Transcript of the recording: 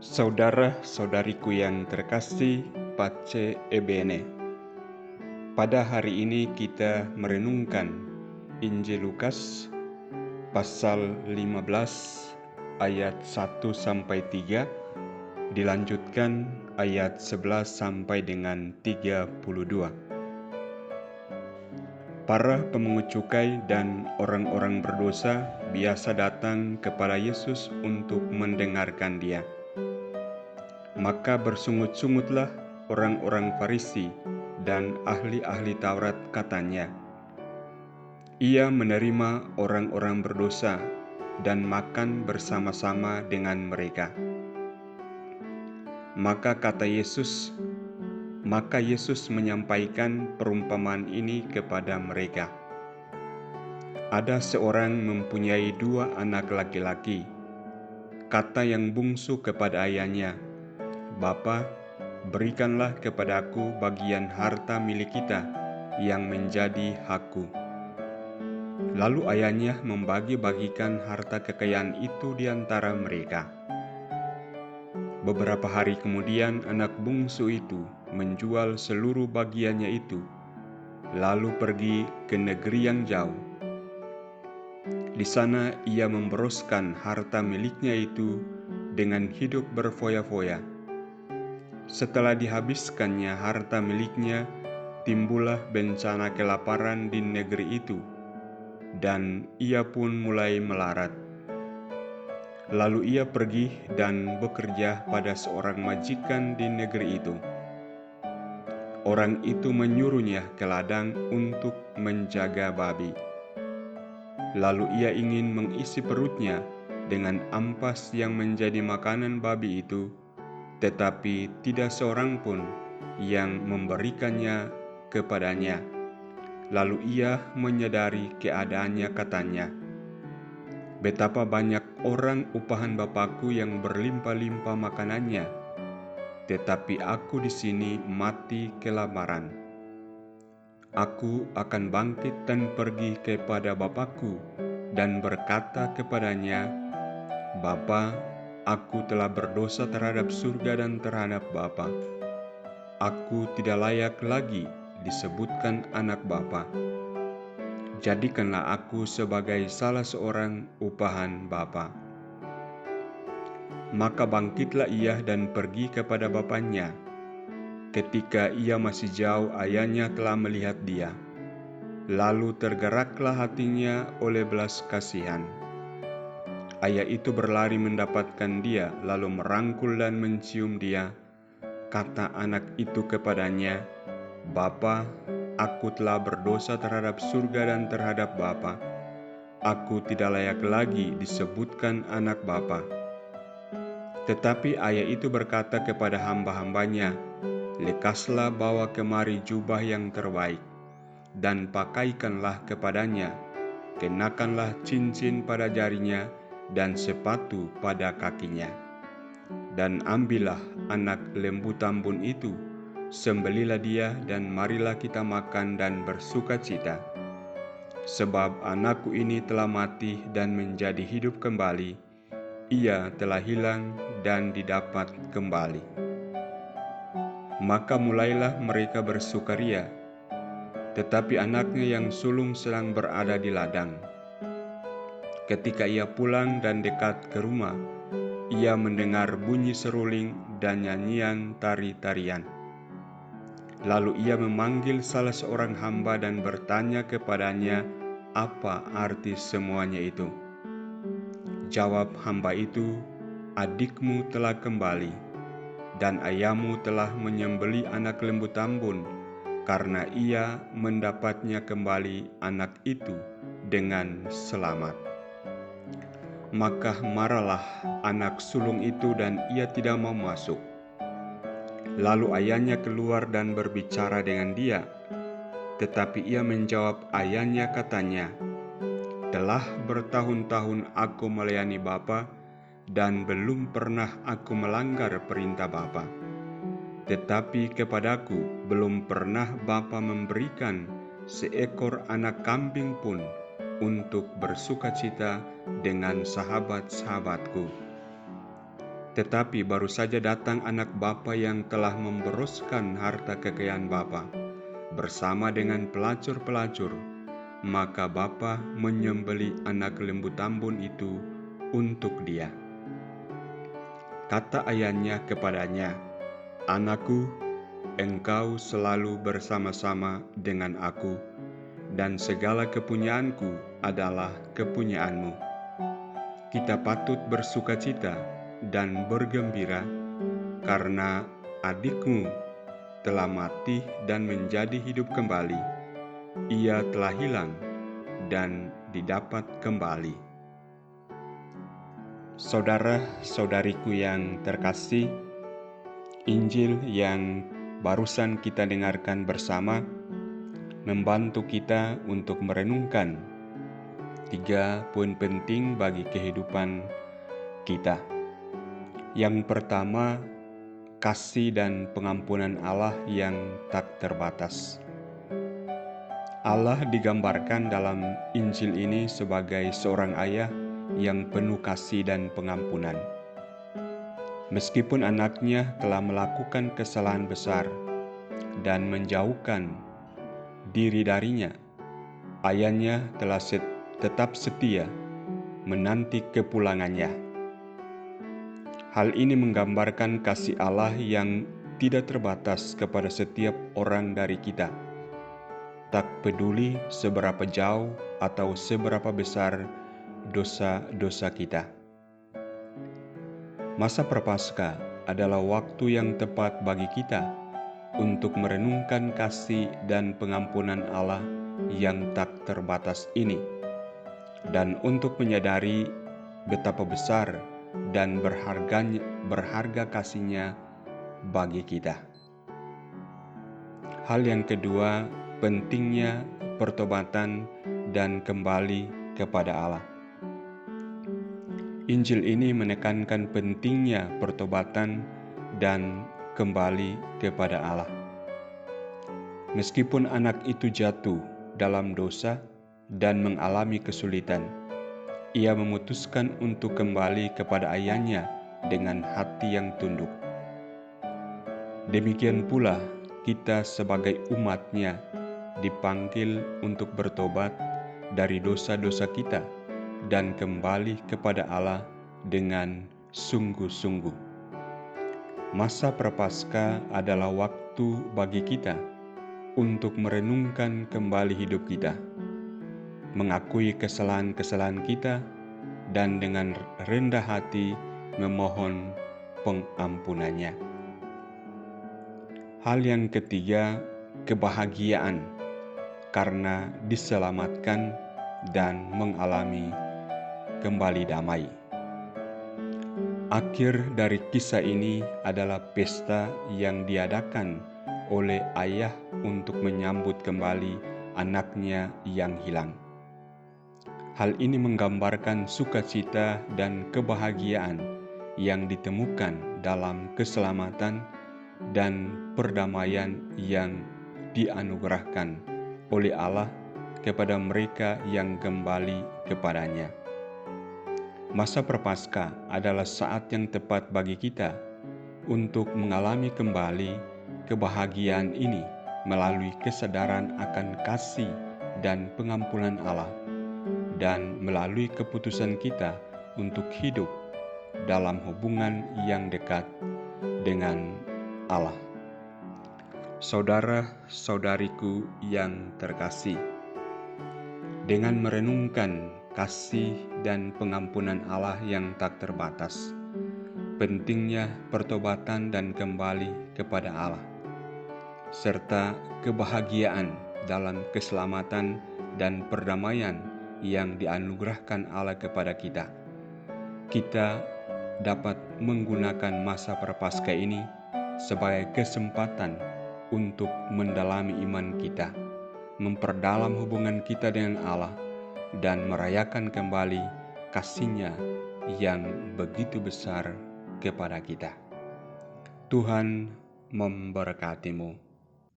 Saudara-saudariku yang terkasih, Pace Ebene. Pada hari ini kita merenungkan Injil Lukas pasal 15 ayat 1-3, dilanjutkan ayat 11 sampai dengan 32. Para pemungut cukai dan orang-orang berdosa biasa datang kepada Yesus untuk mendengarkan Dia. Maka bersungut-sungutlah orang-orang Farisi dan ahli-ahli Taurat, katanya, "Ia menerima orang-orang berdosa dan makan bersama-sama dengan mereka." Maka Yesus menyampaikan perumpamaan ini kepada mereka. Ada seorang mempunyai 2 anak laki-laki. Kata yang bungsu kepada ayahnya, "Bapa, berikanlah kepadaku bagian harta milik kita yang menjadi hakku." Lalu ayahnya membagi-bagikan harta kekayaan itu di antara mereka. Beberapa hari kemudian anak bungsu itu menjual seluruh bagiannya itu, lalu pergi ke negeri yang jauh. Di sana ia memboroskan harta miliknya itu dengan hidup berfoya-foya. Setelah dihabiskannya harta miliknya, timbullah bencana kelaparan di negeri itu, dan ia pun mulai melarat. Lalu ia pergi dan bekerja pada seorang majikan di negeri itu. Orang itu menyuruhnya ke ladang untuk menjaga babi. Lalu ia ingin mengisi perutnya dengan ampas yang menjadi makanan babi itu, tetapi tidak seorang pun yang memberikannya kepadanya. Lalu ia menyadari keadaannya, katanya, "Betapa banyak orang upahan Bapakku yang berlimpah-limpah makanannya, tetapi aku di sini mati kelaparan. Aku akan bangkit dan pergi kepada Bapakku dan berkata kepadanya, Bapa, aku telah berdosa terhadap surga dan terhadap Bapa. Aku tidak layak lagi disebutkan anak Bapa. Jadikanlah aku sebagai salah seorang upahan Bapa." Maka bangkitlah ia dan pergi kepada bapaknya. Ketika ia masih jauh, ayahnya telah melihat dia. Lalu tergeraklah hatinya oleh belas kasihan. Ayah itu berlari mendapatkan dia, lalu merangkul dan mencium dia. Kata anak itu kepadanya, "Bapa, aku telah berdosa terhadap surga dan terhadap Bapa. Aku tidak layak lagi disebutkan anak Bapa." Tetapi ayah itu berkata kepada hamba-hambanya, "Lekaslah bawa kemari jubah yang terbaik, dan pakaikanlah kepadanya, kenakanlah cincin pada jarinya, dan sepatu pada kakinya. Dan ambillah anak lembu tambun itu, sembelilah dia, dan marilah kita makan dan bersukacita. Sebab anakku ini telah mati dan menjadi hidup kembali, ia telah hilang dan didapat kembali." Maka mulailah mereka bersukaria. Tetapi anaknya yang sulung sedang berada di ladang. Ketika ia pulang dan dekat ke rumah, ia mendengar bunyi seruling dan nyanyian tari-tarian. Lalu ia memanggil salah seorang hamba dan bertanya kepadanya apa arti semuanya itu. Jawab hamba itu, "Adikmu telah kembali, dan ayahmu telah menyembelih anak lembu tambun, karena ia mendapatnya kembali anak itu dengan selamat." Maka marahlah anak sulung itu dan ia tidak mau masuk. Lalu ayahnya keluar dan berbicara dengan dia. Tetapi ia menjawab ayahnya, katanya, "Telah bertahun-tahun aku melayani Bapa, dan belum pernah aku melanggar perintah Bapa. Tetapi kepadaku belum pernah Bapa memberikan seekor anak kambing pun untuk bersukacita dengan sahabat-sahabatku." Tetapi baru saja datang anak bapa yang telah memboroskan harta kekayaan bapa bersama dengan pelacur-pelacur, maka bapa menyembeli anak lembu tambun itu untuk dia. Kata ayahnya kepadanya, "Anakku, engkau selalu bersama-sama dengan aku, dan segala kepunyaanku adalah kepunyaanmu. Kita patut bersukacita dan bergembira, karena adikmu telah mati dan menjadi hidup kembali. Ia telah hilang dan didapat kembali." Saudara-saudariku yang terkasih, Injil yang barusan kita dengarkan bersama membantu kita untuk merenungkan 3 poin penting bagi kehidupan kita. Yang pertama, kasih dan pengampunan Allah yang tak terbatas. Allah digambarkan dalam Injil ini sebagai seorang ayah yang penuh kasih dan pengampunan. Meskipun anaknya telah melakukan kesalahan besar dan menjauhkan diri darinya, ayahnya telah tetap setia menanti kepulangannya. Hal ini menggambarkan kasih Allah yang tidak terbatas kepada setiap orang dari kita, tak peduli seberapa jauh atau seberapa besar dosa-dosa kita. Masa Prapaskah adalah waktu yang tepat bagi kita untuk merenungkan kasih dan pengampunan Allah yang tak terbatas ini, dan untuk menyadari betapa besar dan berharga kasih-Nya bagi kita. Hal yang kedua, pentingnya pertobatan dan kembali kepada Allah. Injil ini menekankan pentingnya pertobatan dan kembali kepada Allah. Meskipun anak itu jatuh dalam dosa dan mengalami kesulitan, ia memutuskan untuk kembali kepada ayahnya dengan hati yang tunduk. Demikian pula kita sebagai umat-Nya dipanggil untuk bertobat dari dosa-dosa kita dan kembali kepada Allah dengan sungguh-sungguh. Masa Prapaskah adalah waktu bagi kita untuk merenungkan kembali hidup kita, mengakui kesalahan-kesalahan kita, dan dengan rendah hati memohon pengampunannya. Hal yang ketiga, kebahagiaan karena diselamatkan dan mengalami kembali damai. Akhir dari kisah ini adalah pesta yang diadakan oleh ayah untuk menyambut kembali anaknya yang hilang. Hal ini menggambarkan sukacita dan kebahagiaan yang ditemukan dalam keselamatan dan perdamaian yang dianugerahkan oleh Allah kepada mereka yang kembali kepadanya. Masa Prapaskah adalah saat yang tepat bagi kita untuk mengalami kembali kebahagiaan ini melalui kesadaran akan kasih dan pengampunan Allah, dan melalui keputusan kita untuk hidup dalam hubungan yang dekat dengan Allah. Saudara-saudariku yang terkasih, dengan merenungkan kasih dan pengampunan Allah yang tak terbatas, pentingnya pertobatan dan kembali kepada Allah, serta kebahagiaan dalam keselamatan dan perdamaian yang dianugerahkan Allah kepada kita, kita dapat menggunakan masa Prapaskah ini sebagai kesempatan untuk mendalami iman kita, memperdalam hubungan kita dengan Allah, dan merayakan kembali kasih-Nya yang begitu besar kepada kita. Tuhan memberkatimu.